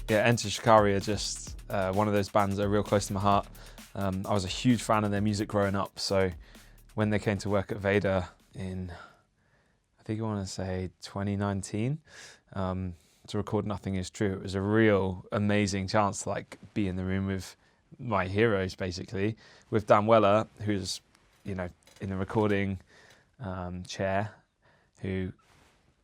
Yeah, Enter Shikari are just one of those bands that are real close to my heart. I was a huge fan of their music growing up, so when they came to work at Vader in, I think I want to say 2019, to record Nothing Is True, it was a real amazing chance to like be in the room with my heroes, basically, with Dan Weller, who's, you know, in the recording chair, who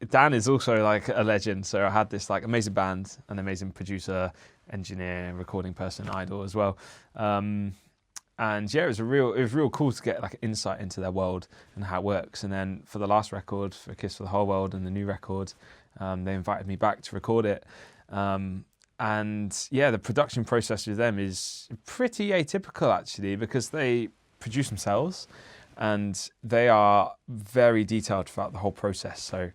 Dan is also like a legend. So I had this like amazing band, an amazing producer, engineer, recording person, idol as well. And yeah, it was real cool to get like insight into their world and how it works. And then for the last record, for Kiss for the Whole World and the new record, they invited me back to record it. And yeah, the production process with them is pretty atypical actually, because they produce themselves and they are very detailed throughout the whole process. So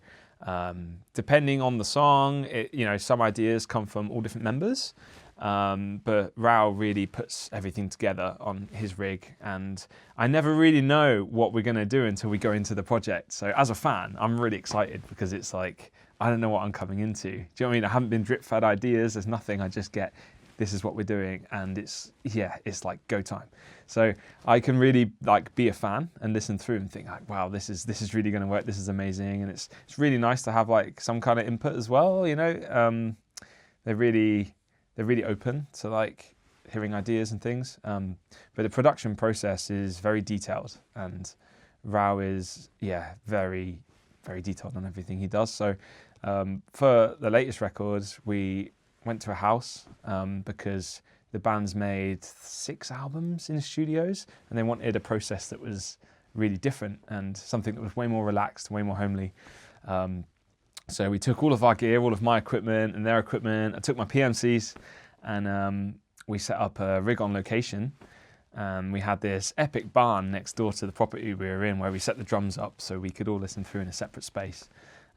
depending on the song, you know, some ideas come from all different members, but Rao really puts everything together on his rig, and I never really know what we're going to do until we go into the project. So as a fan, I'm really excited because it's like, I don't know what I'm coming into. Do you know what I mean? I haven't been drip fed ideas. There's nothing. I just get, this is what we're doing, and it's like go time. So I can really like be a fan and listen through and think like, wow, this is really going to work. This is amazing, and it's really nice to have like some kind of input as well. You know, they're really open to like hearing ideas and things. But the production process is very detailed, and Rao is very detailed on everything he does. So for the latest records, we went to a house because the band's made 6 albums in studios, and they wanted a process that was really different and something that was way more relaxed, way more homely. So we took all of our gear, all of my equipment and their equipment. I took my PMCs, and we set up a rig on location. We had this epic barn next door to the property we were in, where we set the drums up so we could all listen through in a separate space.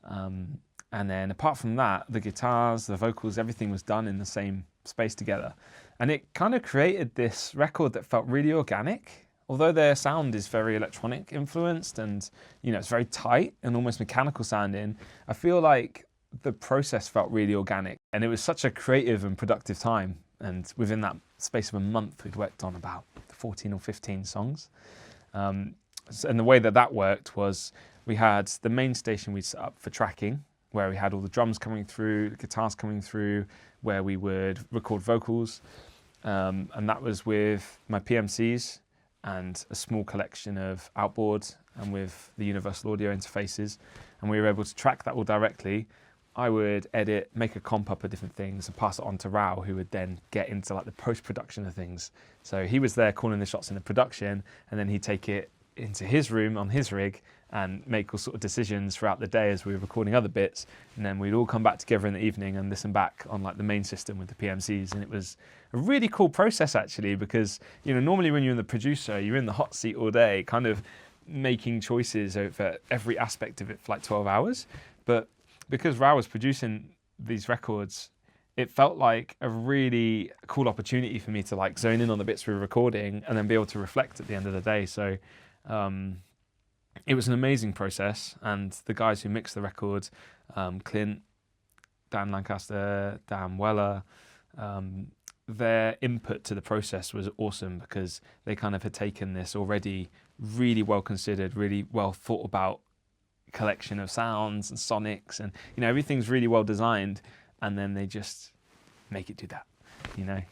And then apart from that, the guitars, the vocals, everything was done in the same space together. And it kind of created this record that felt really organic. Although their sound is very electronic influenced and, you know, it's very tight and almost mechanical sounding, I feel like the process felt really organic. And it was such a creative and productive time. And within that space of a month, we'd worked on about 14 or 15 songs. And the way that worked was we had the main station we'd set up for tracking, where we had all the drums coming through, the guitars coming through, where we would record vocals. And that was with my PMCs and a small collection of outboards and with the universal audio interfaces. And we were able to track that all directly. I would edit, make a comp up of different things and pass it on to Rao, who would then get into like the post-production of things. So he was there calling the shots in the production, and then he'd take it into his room on his rig and make all sort of decisions throughout the day as we were recording other bits. And then we'd all come back together in the evening and listen back on like the main system with the PMCs. And it was a really cool process actually, because, you know, normally when you're the producer, you're in the hot seat all day, kind of making choices over every aspect of it for like 12 hours. But because Rao was producing these records, it felt like a really cool opportunity for me to like zone in on the bits we were recording and then be able to reflect at the end of the day. So it was an amazing process, and the guys who mixed the record, Clint, Dan Lancaster, Dan Weller, their input to the process was awesome, because they kind of had taken this already really well considered, really well thought about collection of sounds and sonics, and, you know, everything's really well designed, and then they just make it do that. You know,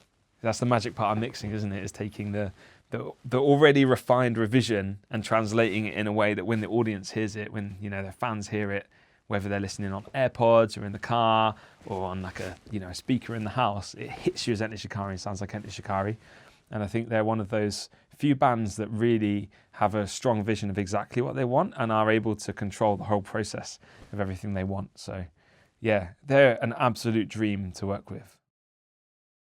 that's the magic part of mixing, isn't it? Is taking the already refined revision and translating it in a way that when the audience hears it, when, you know, their fans hear it, whether they're listening on AirPods or in the car or on like a, you know, a speaker in the house, it hits you as Enter Shikari and sounds like Enter Shikari. And I think they're one of those few bands that really have a strong vision of exactly what they want and are able to control the whole process of everything they want. So yeah, they're an absolute dream to work with.